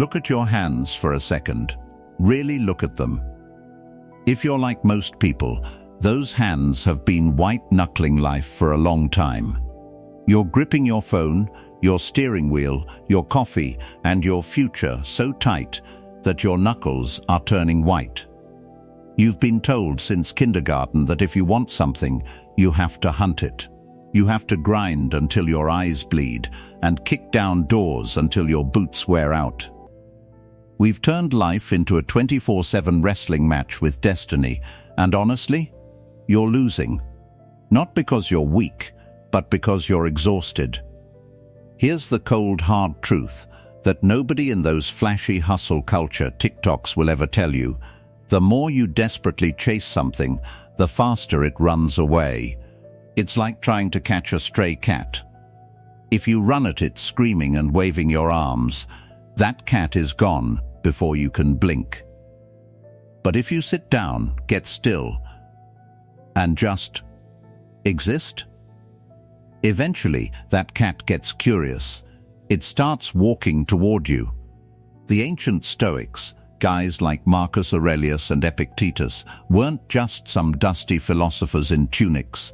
Look at your hands for a second. Really look at them. If you're like most people, those hands have been white-knuckling life for a long time. You're gripping your phone, your steering wheel, your coffee, and your future so tight that your knuckles are turning white. You've been told since kindergarten that if you want something, you have to hunt it. You have to grind until your eyes bleed and kick down doors until your boots wear out. We've turned life into a 24/7 wrestling match with destiny, and honestly, you're losing. Not because you're weak, but because you're exhausted. Here's the cold, hard truth that nobody in those flashy hustle culture TikToks will ever tell you. The more you desperately chase something, the faster it runs away. It's like trying to catch a stray cat. If you run at it screaming and waving your arms, that cat is gone before you can blink. But if you sit down, get still, and just exist, eventually that cat gets curious. It starts walking toward you. The ancient Stoics, guys like Marcus Aurelius and Epictetus, weren't just some dusty philosophers in tunics.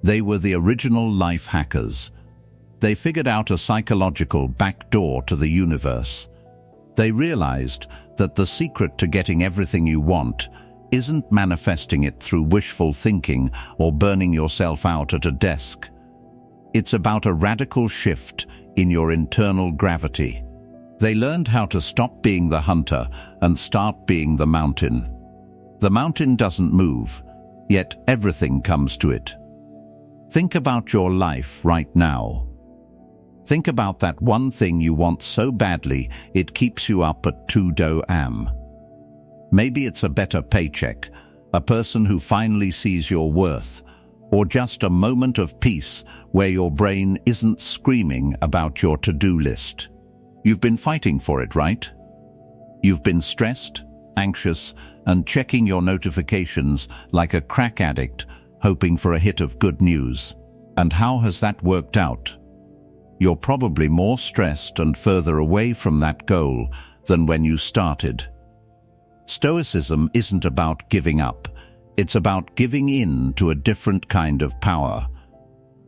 They were the original life hackers. They figured out a psychological backdoor to the universe. They realized that the secret to getting everything you want isn't manifesting it through wishful thinking or burning yourself out at a desk. It's about a radical shift in your internal gravity. They learned how to stop being the hunter and start being the mountain. The mountain doesn't move, yet everything comes to it. Think about your life right now. Think about that one thing you want so badly it keeps you up at 2 a.m. Maybe it's a better paycheck, a person who finally sees your worth, or just a moment of peace where your brain isn't screaming about your to-do list. You've been fighting for it, right? You've been stressed, anxious, and checking your notifications like a crack addict, hoping for a hit of good news. And how has that worked out? You're probably more stressed and further away from that goal than when you started. Stoicism isn't about giving up. It's about giving in to a different kind of power.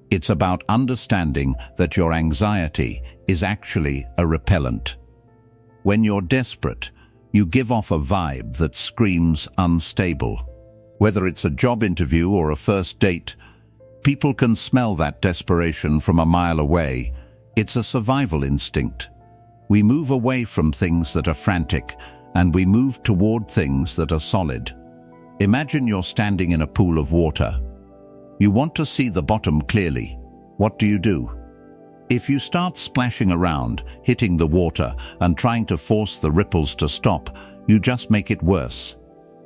It's about understanding that your anxiety is actually a repellent. When you're desperate, you give off a vibe that screams unstable. Whether it's a job interview or a first date, people can smell that desperation from a mile away. It's a survival instinct. We move away from things that are frantic, and we move toward things that are solid. Imagine you're standing in a pool of water. You want to see the bottom clearly. What do? If you start splashing around, hitting the water, and trying to force the ripples to stop, you just make it worse.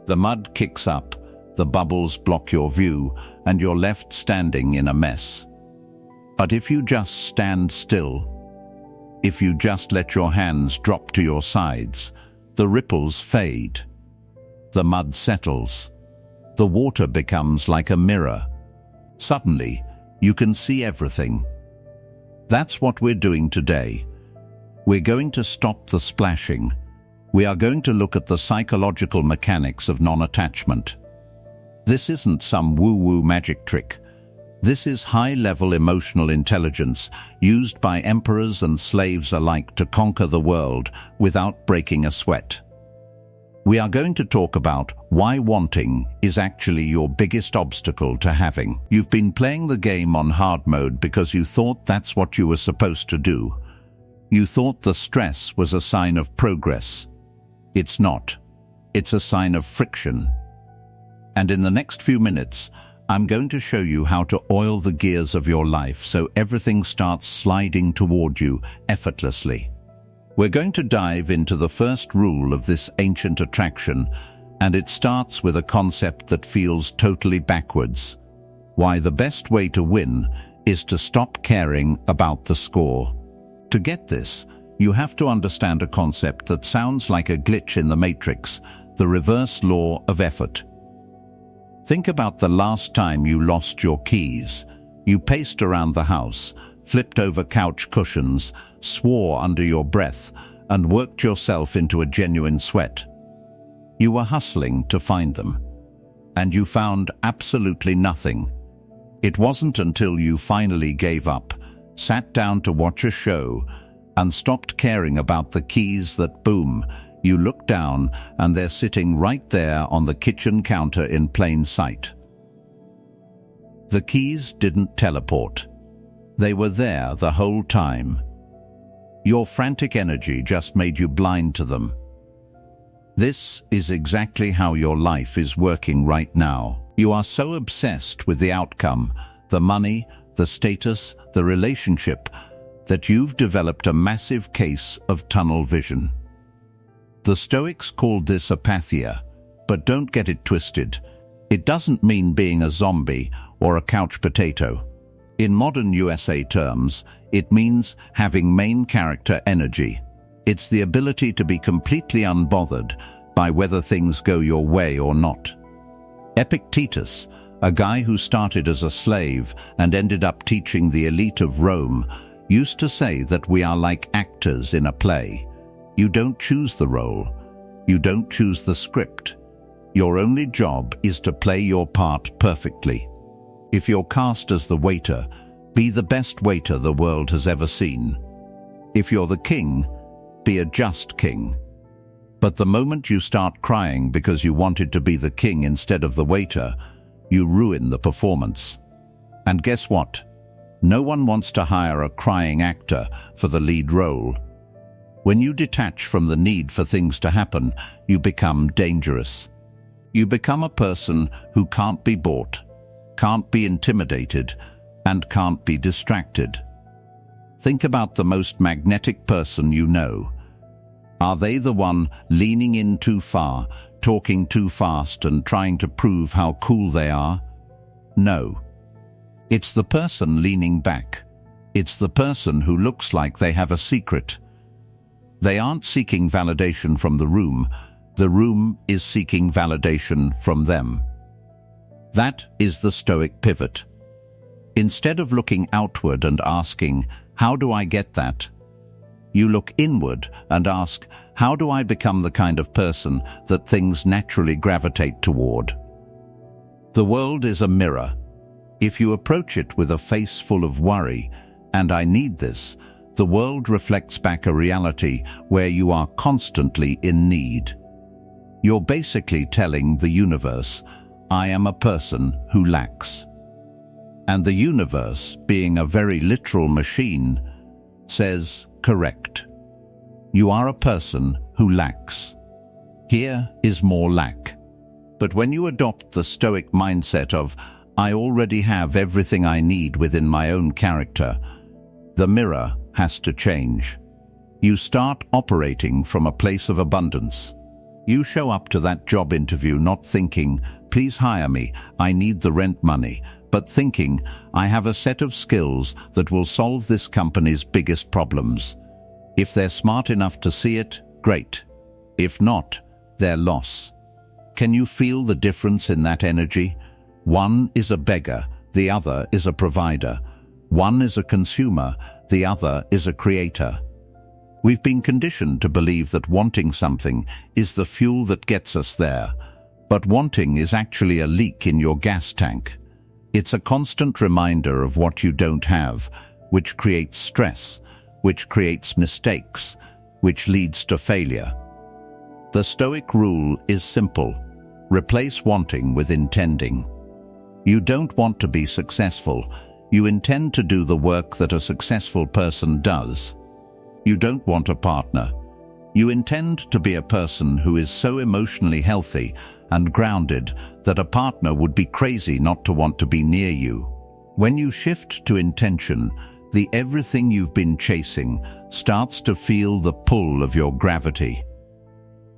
The mud kicks up, the bubbles block your view, and you're left standing in a mess. But if you just stand still, if you just let your hands drop to your sides, the ripples fade. The mud settles. The water becomes like a mirror. Suddenly, you can see everything. That's what we're doing today. We're going to stop the splashing. We are going to look at the psychological mechanics of non-attachment. This isn't some woo-woo magic trick. This is high-level emotional intelligence used by emperors and slaves alike to conquer the world without breaking a sweat. We are going to talk about why wanting is actually your biggest obstacle to having. You've been playing the game on hard mode because you thought that's what you were supposed to do. You thought the stress was a sign of progress. It's not. It's a sign of friction. And in the next few minutes, I'm going to show you how to oil the gears of your life so everything starts sliding toward you effortlessly. We're going to dive into the first rule of this ancient attraction, and it starts with a concept that feels totally backwards. Why the best way to win is to stop caring about the score. To get this, you have to understand a concept that sounds like a glitch in the matrix, the reverse law of effort. Think about the last time you lost your keys. You paced around the house, flipped over couch cushions, swore under your breath, and worked yourself into a genuine sweat. You were hustling to find them, and you found absolutely nothing. It wasn't until you finally gave up, sat down to watch a show, and stopped caring about the keys that, boom, you looked down and they're sitting right there on the kitchen counter in plain sight. The keys didn't teleport. They were there the whole time. Your frantic energy just made you blind to them. This is exactly how your life is working right now. You are so obsessed with the outcome, the money, the status, the relationship, that you've developed a massive case of tunnel vision. The Stoics called this apatheia, but don't get it twisted. It doesn't mean being a zombie or a couch potato. In modern USA terms, it means having main character energy. It's the ability to be completely unbothered by whether things go your way or not. Epictetus, a guy who started as a slave and ended up teaching the elite of Rome, used to say that we are like actors in a play. You don't choose the role. You don't choose the script. Your only job is to play your part perfectly. If you're cast as the waiter, be the best waiter the world has ever seen. If you're the king, be a just king. But the moment you start crying because you wanted to be the king instead of the waiter, you ruin the performance. And guess what? No one wants to hire a crying actor for the lead role. When you detach from the need for things to happen, you become dangerous. You become a person who can't be bought, can't be intimidated, and can't be distracted. Think about the most magnetic person you know. Are they the one leaning in too far, talking too fast and trying to prove how cool they are? No. It's the person leaning back. It's the person who looks like they have a secret. They aren't seeking validation from the room is seeking validation from them. That is the Stoic pivot. Instead of looking outward and asking, how do I get that? You look inward and ask, how do I become the kind of person that things naturally gravitate toward? The world is a mirror. If you approach it with a face full of worry, and I need this, the world reflects back a reality where you are constantly in need. You're basically telling the universe, I am a person who lacks. And the universe, being a very literal machine, says, correct. You are a person who lacks. Here is more lack. But when you adopt the Stoic mindset of, I already have everything I need within my own character, the mirror has to change. You start operating from a place of abundance. You show up to that job interview not thinking, please hire me, I need the rent money, but thinking, I have a set of skills that will solve this company's biggest problems. If they're smart enough to see it, great. If not, their loss. Can you feel the difference in that energy? One is a beggar, the other is a provider. One is a consumer, the other is a creator. We've been conditioned to believe that wanting something is the fuel that gets us there, but wanting is actually a leak in your gas tank. It's a constant reminder of what you don't have, which creates stress, which creates mistakes, which leads to failure. The Stoic rule is simple. Replace wanting with intending. You don't want to be successful. You intend to do the work that a successful person does. You don't want a partner. You intend to be a person who is so emotionally healthy and grounded that a partner would be crazy not to want to be near you. When you shift to intention, the everything you've been chasing starts to feel the pull of your gravity.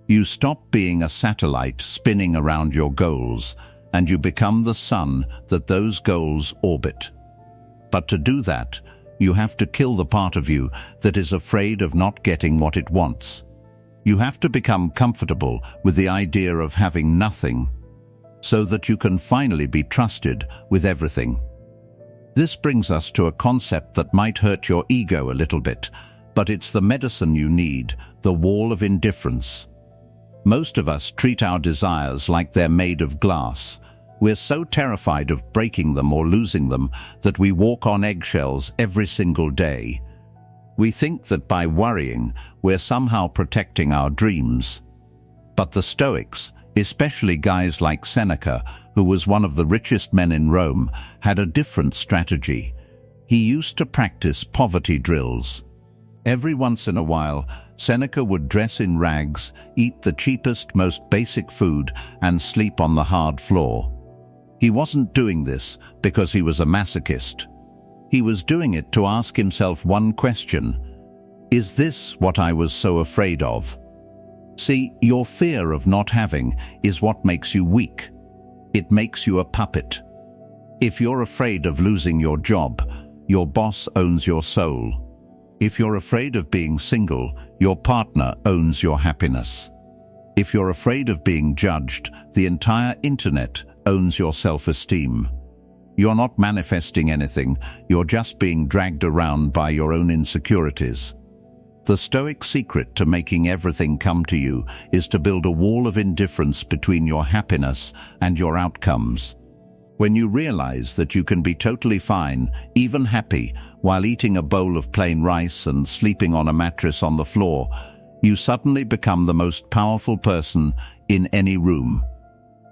You stop being a satellite spinning around your goals, and you become the sun that those goals orbit. But to do that, you have to kill the part of you that is afraid of not getting what it wants. You have to become comfortable with the idea of having nothing, so that you can finally be trusted with everything. This brings us to a concept that might hurt your ego a little bit, but it's the medicine you need, the wall of indifference. Most of us treat our desires like they're made of glass. We're so terrified of breaking them or losing them that we walk on eggshells every single day. We think that by worrying, we're somehow protecting our dreams. But the Stoics, especially guys like Seneca, who was one of the richest men in Rome, had a different strategy. He used to practice poverty drills. Every once in a while, Seneca would dress in rags, eat the cheapest, most basic food, and sleep on the hard floor. He wasn't doing this because he was a masochist. He was doing it to ask himself one question: is this what I was so afraid of? See, your fear of not having is what makes you weak. It makes you a puppet. If you're afraid of losing your job, your boss owns your soul. If you're afraid of being single, your partner owns your happiness. If you're afraid of being judged, the entire internet owns your self-esteem. You're not manifesting anything, you're just being dragged around by your own insecurities. The Stoic secret to making everything come to you is to build a wall of indifference between your happiness and your outcomes. When you realize that you can be totally fine, even happy, while eating a bowl of plain rice and sleeping on a mattress on the floor, you suddenly become the most powerful person in any room.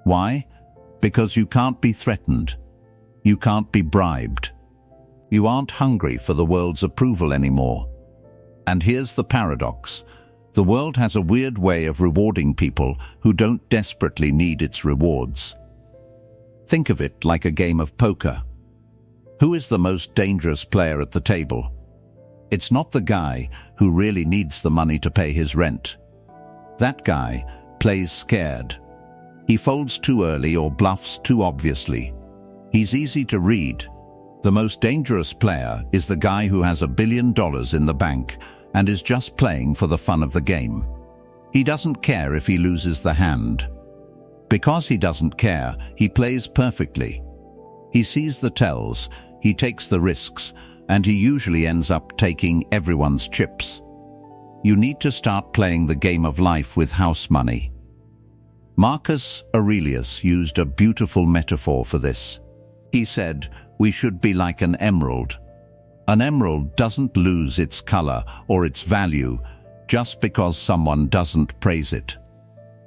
Why? Because you can't be threatened. You can't be bribed. You aren't hungry for the world's approval anymore. And here's the paradox. The world has a weird way of rewarding people who don't desperately need its rewards. Think of it like a game of poker. Who is the most dangerous player at the table? It's not the guy who really needs the money to pay his rent. That guy plays scared. He folds too early or bluffs too obviously. He's easy to read. The most dangerous player is the guy who has $1 billion in the bank and is just playing for the fun of the game. He doesn't care if he loses the hand. Because he doesn't care, he plays perfectly. He sees the tells, he takes the risks, and he usually ends up taking everyone's chips. You need to start playing the game of life with house money. Marcus Aurelius used a beautiful metaphor for this. He said, we should be like an emerald. An emerald doesn't lose its color or its value just because someone doesn't praise it.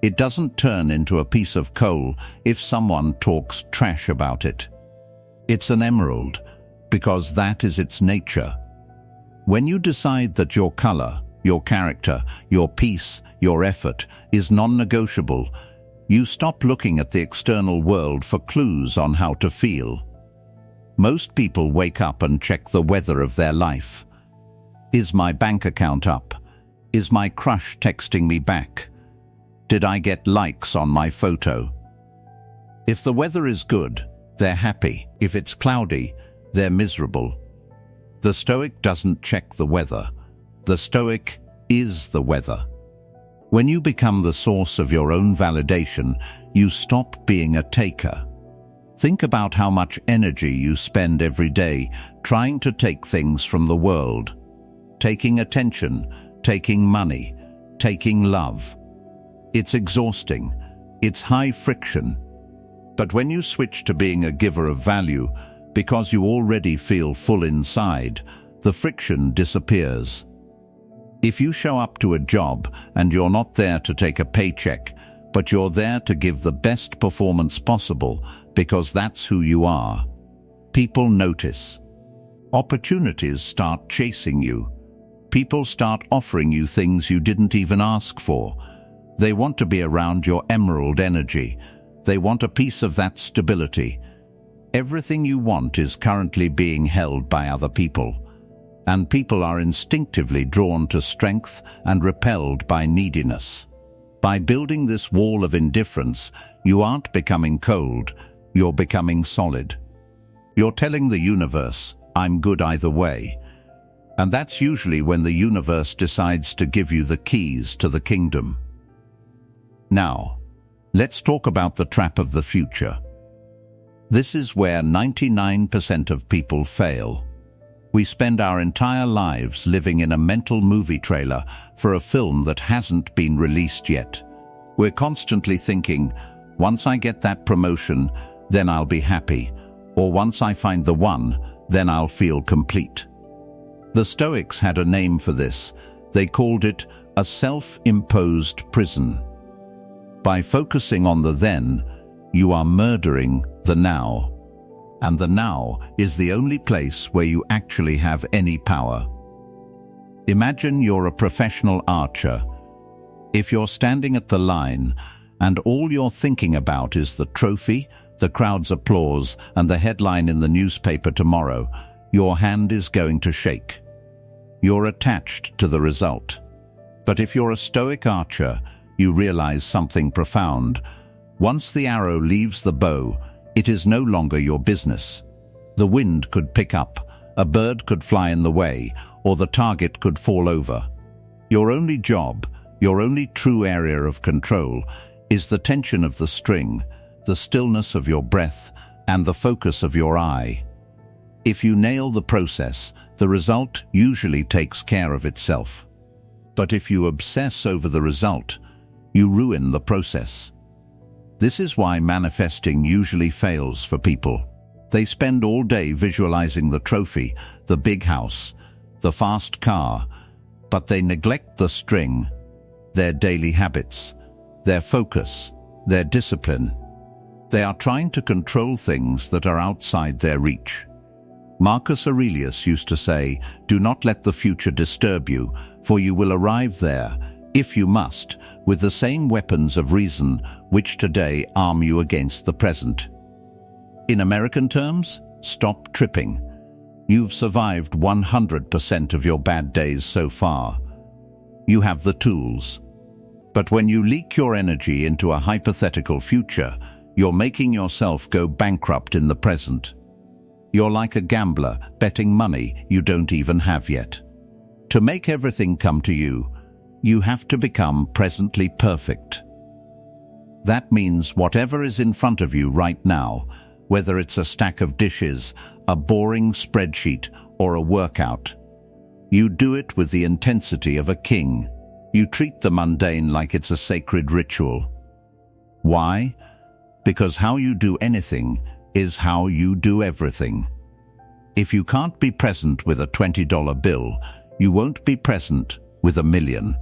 It doesn't turn into a piece of coal if someone talks trash about it. It's an emerald because that is its nature. When you decide that your color, your character, your peace, your effort is non-negotiable, you stop looking at the external world for clues on how to feel. Most people wake up and check the weather of their life. Is my bank account up? Is my crush texting me back? Did I get likes on my photo? If the weather is good, they're happy. If it's cloudy, they're miserable. The Stoic doesn't check the weather. The Stoic is the weather. When you become the source of your own validation, you stop being a taker. Think about how much energy you spend every day trying to take things from the world. Taking attention, taking money, taking love. It's exhausting. It's high friction. But when you switch to being a giver of value, because you already feel full inside, the friction disappears. If you show up to a job and you're not there to take a paycheck, but you're there to give the best performance possible because that's who you are, people notice. Opportunities start chasing you. People start offering you things you didn't even ask for. They want to be around your emerald energy. They want a piece of that stability. Everything you want is currently being held by other people. And people are instinctively drawn to strength and repelled by neediness. By building this wall of indifference, you aren't becoming cold, you're becoming solid. You're telling the universe, I'm good either way. And that's usually when the universe decides to give you the keys to the kingdom. Now, let's talk about the trap of the future. This is where 99% of people fail. We spend our entire lives living in a mental movie trailer for a film that hasn't been released yet. We're constantly thinking, once I get that promotion, then I'll be happy, or once I find the one, then I'll feel complete. The Stoics had a name for this. They called it a self-imposed prison. By focusing on the then, you are murdering the now. And the now is the only place where you actually have any power. Imagine you're a professional archer. If you're standing at the line and all you're thinking about is the trophy, the crowd's applause, and the headline in the newspaper tomorrow, your hand is going to shake. You're attached to the result. But if you're a Stoic archer, you realize something profound. Once the arrow leaves the bow, it is no longer your business. The wind could pick up, a bird could fly in the way, or the target could fall over. Your only job, your only true area of control, is the tension of the string, the stillness of your breath, and the focus of your eye. If you nail the process, the result usually takes care of itself. But if you obsess over the result, you ruin the process. This is why manifesting usually fails for people. They spend all day visualizing the trophy, the big house, the fast car, but they neglect the string, their daily habits, their focus, their discipline. They are trying to control things that are outside their reach. Marcus Aurelius used to say, "Do not let the future disturb you, for you will arrive there, if you must, with the same weapons of reason which today arm you against the present." In American terms, stop tripping. You've survived 100% of your bad days so far. You have the tools. But when you leak your energy into a hypothetical future, you're making yourself go bankrupt in the present. You're like a gambler betting money you don't even have yet. To make everything come to you, you have to become presently perfect. That means whatever is in front of you right now, whether it's a stack of dishes, a boring spreadsheet, or a workout, you do it with the intensity of a king. You treat the mundane like it's a sacred ritual. Why? Because how you do anything is how you do everything. If you can't be present with a $20 bill, you won't be present with $1 million.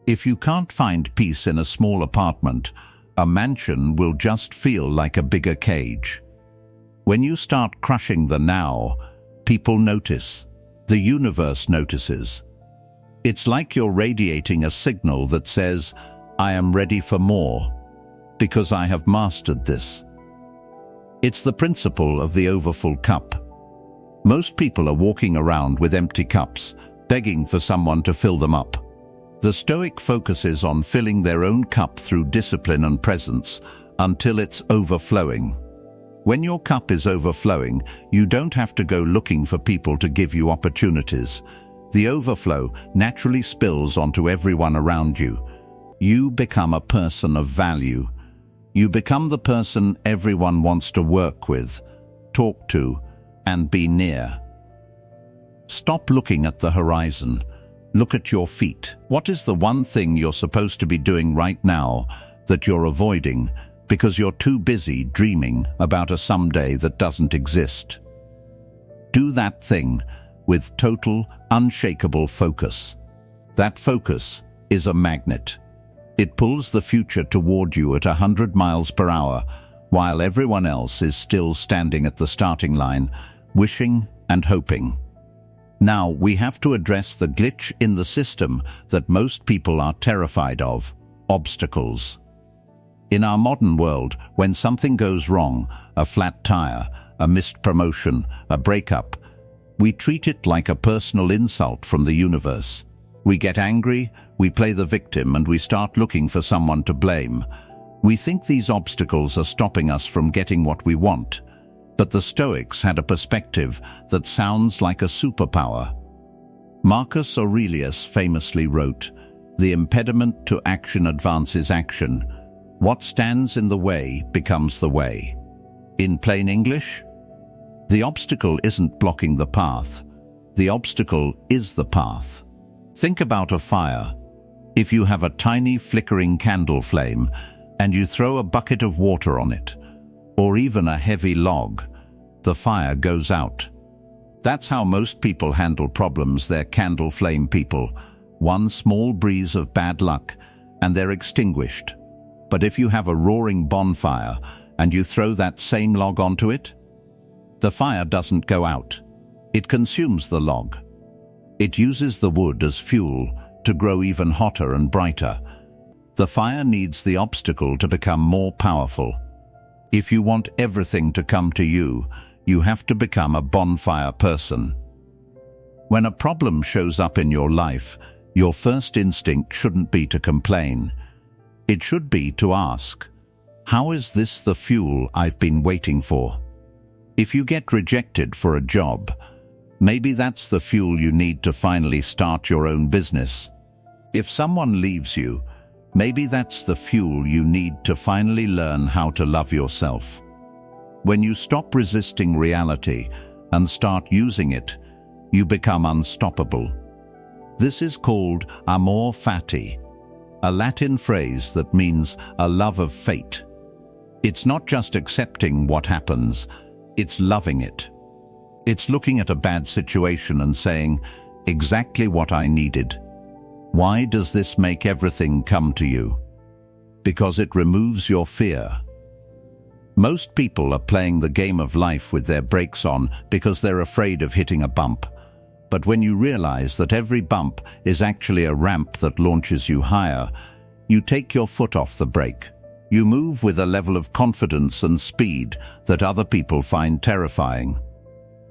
If you can't find peace in a small apartment, a mansion will just feel like a bigger cage. When you start crushing the now, people notice. The universe notices. It's like you're radiating a signal that says, "I am ready for more, because I have mastered this." It's the principle of the overfull cup. Most people are walking around with empty cups, begging for someone to fill them up. The Stoic focuses on filling their own cup through discipline and presence until it's overflowing. When your cup is overflowing, you don't have to go looking for people to give you opportunities. The overflow naturally spills onto everyone around you. You become a person of value. You become the person everyone wants to work with, talk to, and be near. Stop looking at the horizon. Look at your feet. What is the one thing you're supposed to be doing right now that you're avoiding because you're too busy dreaming about a someday that doesn't exist? Do that thing with total, unshakable focus. That focus is a magnet. It pulls the future toward you at 100 miles per hour, while everyone else is still standing at the starting line, wishing and hoping. Now, we have to address the glitch in the system that most people are terrified of: obstacles. In our modern world, when something goes wrong, a flat tire, a missed promotion, a breakup, we treat it like a personal insult from the universe. We get angry, we play the victim, and we start looking for someone to blame. We think these obstacles are stopping us from getting what we want. But the Stoics had a perspective that sounds like a superpower. Marcus Aurelius famously wrote, "The impediment to action advances action. What stands in the way becomes the way." In plain English, the obstacle isn't blocking the path. The obstacle is the path. Think about a fire. If you have a tiny flickering candle flame and you throw a bucket of water on it, or even a heavy log, the fire goes out. That's how most people handle problems. They're candle flame people. One small breeze of bad luck and they're extinguished. But if you have a roaring bonfire and you throw that same log onto it, the fire doesn't go out. It consumes the log. It uses the wood as fuel to grow even hotter and brighter. The fire needs the obstacle to become more powerful. If you want everything to come to you, you have to become a bonfire person. When a problem shows up in your life, your first instinct shouldn't be to complain. It should be to ask, how is this the fuel I've been waiting for? If you get rejected for a job, maybe that's the fuel you need to finally start your own business. If someone leaves you, maybe that's the fuel you need to finally learn how to love yourself. When you stop resisting reality and start using it, you become unstoppable. This is called amor fati, a Latin phrase that means a love of fate. It's not just accepting what happens, it's loving it. It's looking at a bad situation and saying, exactly what I needed. Why does this make everything come to you? Because it removes your fear. Most people are playing the game of life with their brakes on because they're afraid of hitting a bump. But when you realize that every bump is actually a ramp that launches you higher, you take your foot off the brake. You move with a level of confidence and speed that other people find terrifying.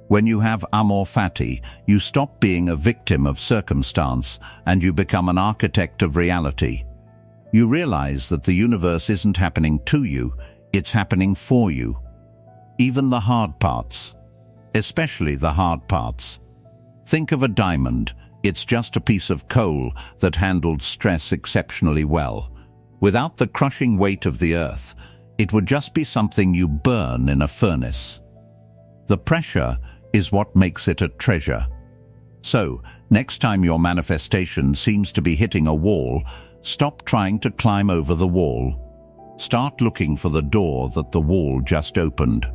When you have amor fati, you stop being a victim of circumstance and you become an architect of reality. You realize that the universe isn't happening to you, it's happening for you. Even the hard parts, especially the hard parts. Think of a diamond. It's just a piece of coal that handled stress exceptionally well. Without the crushing weight of the earth, it would just be something you burn in a furnace. The pressure is what makes it a treasure. So, next time your manifestation seems to be hitting a wall, stop trying to climb over the wall. Start looking for the door that the wall just opened.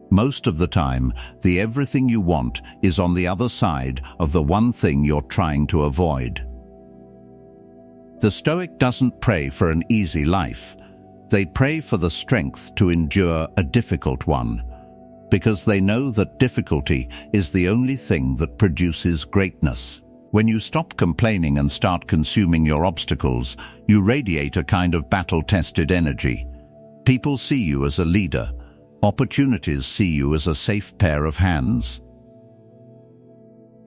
Most of the time, the everything you want is on the other side of the one thing you're trying to avoid. The Stoic doesn't pray for an easy life. They pray for the strength to endure a difficult one, because they know that difficulty is the only thing that produces greatness. When you stop complaining and start consuming your obstacles, you radiate a kind of battle-tested energy. People see you as a leader. Opportunities see you as a safe pair of hands.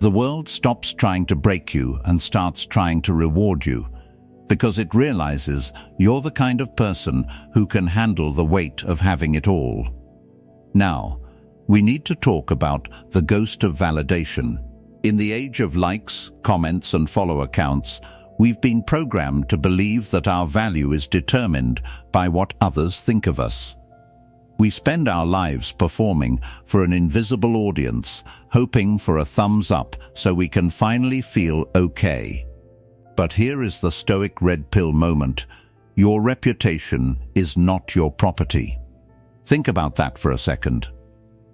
The world stops trying to break you and starts trying to reward you, because it realizes you're the kind of person who can handle the weight of having it all. Now, we need to talk about the ghost of validation. In the age of likes, comments, and follower counts, we've been programmed to believe that our value is determined by what others think of us. We spend our lives performing for an invisible audience, hoping for a thumbs up so we can finally feel okay. But here is the Stoic red pill moment. Your reputation is not your property. Think about that for a second.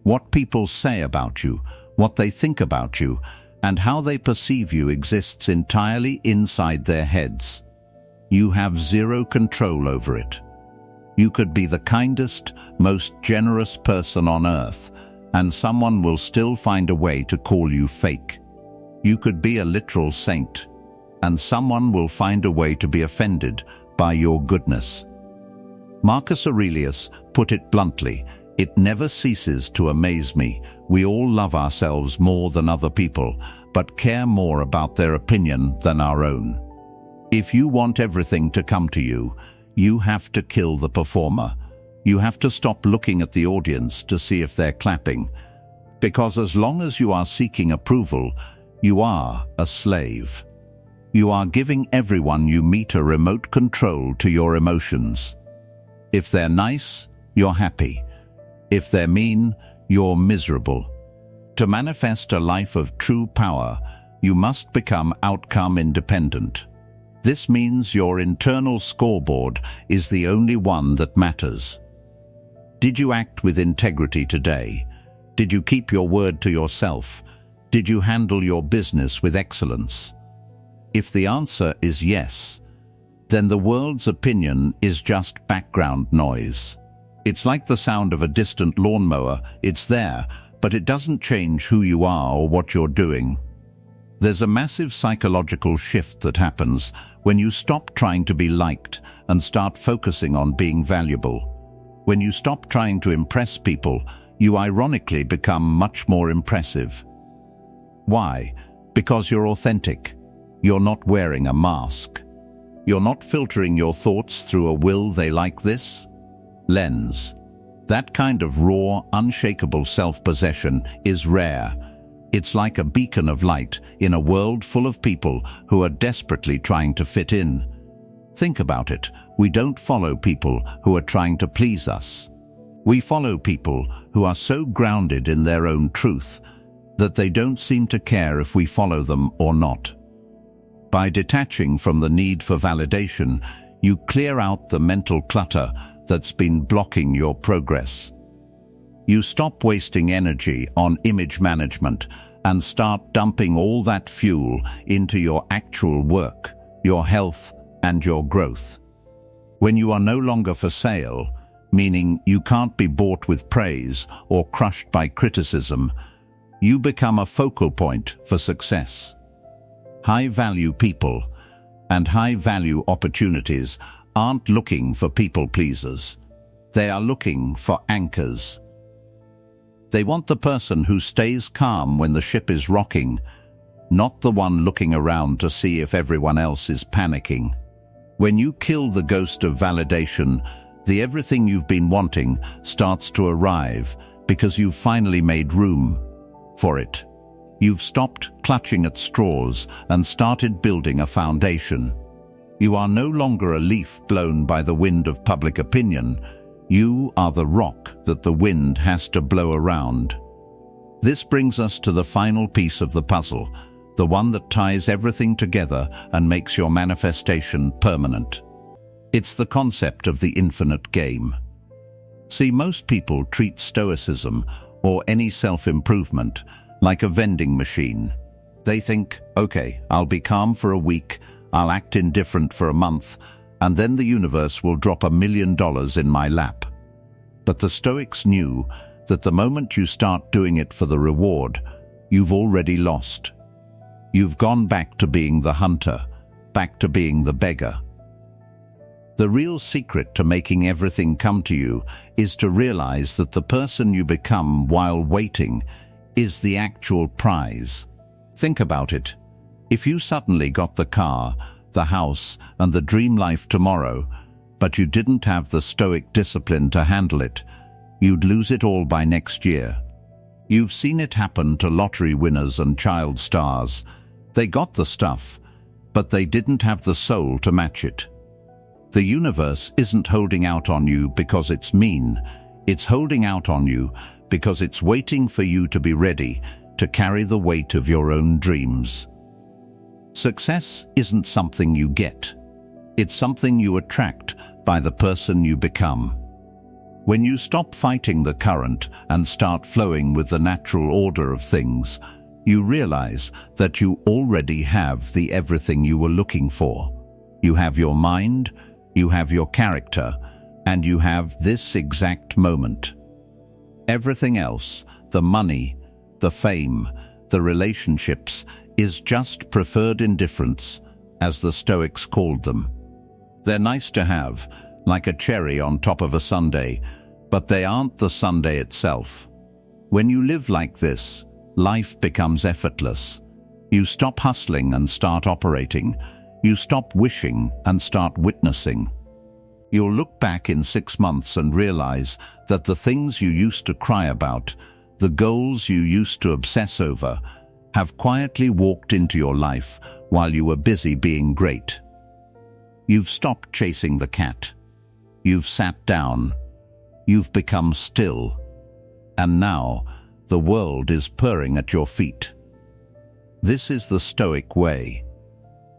What people say about you, what they think about you, and how they perceive you exists entirely inside their heads. You have zero control over it. You could be the kindest, most generous person on earth, and someone will still find a way to call you fake. You could be a literal saint, and someone will find a way to be offended by your goodness. Marcus Aurelius put it bluntly, "It never ceases to amaze me. We all love ourselves more than other people, but care more about their opinion than our own." If you want everything to come to you, you have to kill the performer. You have to stop looking at the audience to see if they're clapping. Because as long as you are seeking approval, you are a slave. You are giving everyone you meet a remote control to your emotions. If they're nice, you're happy. If they're mean, you're miserable. To manifest a life of true power, you must become outcome independent. This means your internal scoreboard is the only one that matters. Did you act with integrity today? Did you keep your word to yourself? Did you handle your business with excellence? If the answer is yes, then the world's opinion is just background noise. It's like the sound of a distant lawnmower. It's there, but it doesn't change who you are or what you're doing. There's a massive psychological shift that happens when you stop trying to be liked and start focusing on being valuable. When you stop trying to impress people, you ironically become much more impressive. Why? Because you're authentic. You're not wearing a mask. You're not filtering your thoughts through a "will they like this?" lens. That kind of raw, unshakable self-possession is rare. It's like a beacon of light in a world full of people who are desperately trying to fit in. Think about it. We don't follow people who are trying to please us. We follow people who are so grounded in their own truth that they don't seem to care if we follow them or not. By detaching from the need for validation, you clear out the mental clutter that's been blocking your progress. You stop wasting energy on image management and start dumping all that fuel into your actual work, your health, and your growth. When you are no longer for sale, meaning you can't be bought with praise or crushed by criticism, you become a focal point for success. High-value people and high-value opportunities aren't looking for people-pleasers. They are looking for anchors. They want the person who stays calm when the ship is rocking, not the one looking around to see if everyone else is panicking. When you kill the ghost of validation, the everything you've been wanting starts to arrive because you've finally made room for it. You've stopped clutching at straws and started building a foundation. You are no longer a leaf blown by the wind of public opinion. You are the rock that the wind has to blow around. This brings us to the final piece of the puzzle, the one that ties everything together and makes your manifestation permanent. It's the concept of the infinite game. See, most people treat Stoicism or any self-improvement like a vending machine. They think, okay, I'll be calm for a week, I'll act indifferent for a month, and then the universe will drop $1 million in my lap. But the Stoics knew that the moment you start doing it for the reward, you've already lost. You've gone back to being the hunter, back to being the beggar. The real secret to making everything come to you is to realize that the person you become while waiting is the actual prize. Think about it. If you suddenly got the car, the house, and the dream life tomorrow, but you didn't have the Stoic discipline to handle it, you'd lose it all by next year. You've seen it happen to lottery winners and child stars. They got the stuff, but they didn't have the soul to match it. The universe isn't holding out on you because it's mean. It's holding out on you because it's waiting for you to be ready to carry the weight of your own dreams. Success isn't something you get. It's something you attract by the person you become. When you stop fighting the current and start flowing with the natural order of things, you realize that you already have the everything you were looking for. You have your mind, you have your character, and you have this exact moment. Everything else, the money, the fame, the relationships, is just preferred indifference, as the Stoics called them. They're nice to have, like a cherry on top of a sundae, but they aren't the sundae itself. When you live like this, life becomes effortless. You stop hustling and start operating. You stop wishing and start witnessing. You'll look back in 6 months and realize that the things you used to cry about, the goals you used to obsess over, have quietly walked into your life while you were busy being great. You've stopped chasing the cat. You've sat down. You've become still. And now, the world is purring at your feet. This is the Stoic way.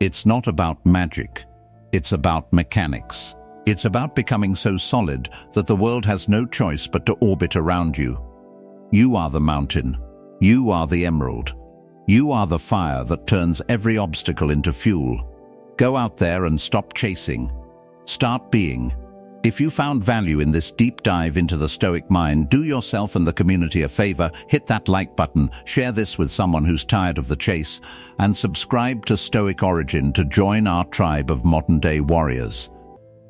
It's not about magic. It's about mechanics. It's about becoming so solid that the world has no choice but to orbit around you. You are the mountain. You are the emerald. You are the fire that turns every obstacle into fuel. Go out there and stop chasing. Start being. If you found value in this deep dive into the Stoic mind, do yourself and the community a favor, hit that like button, share this with someone who's tired of the chase, and subscribe to Stoic Origin to join our tribe of modern-day warriors.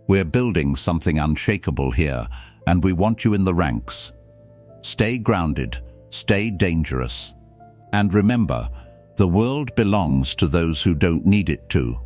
We're building something unshakable here, and we want you in the ranks. Stay grounded, stay dangerous. And remember, the world belongs to those who don't need it to.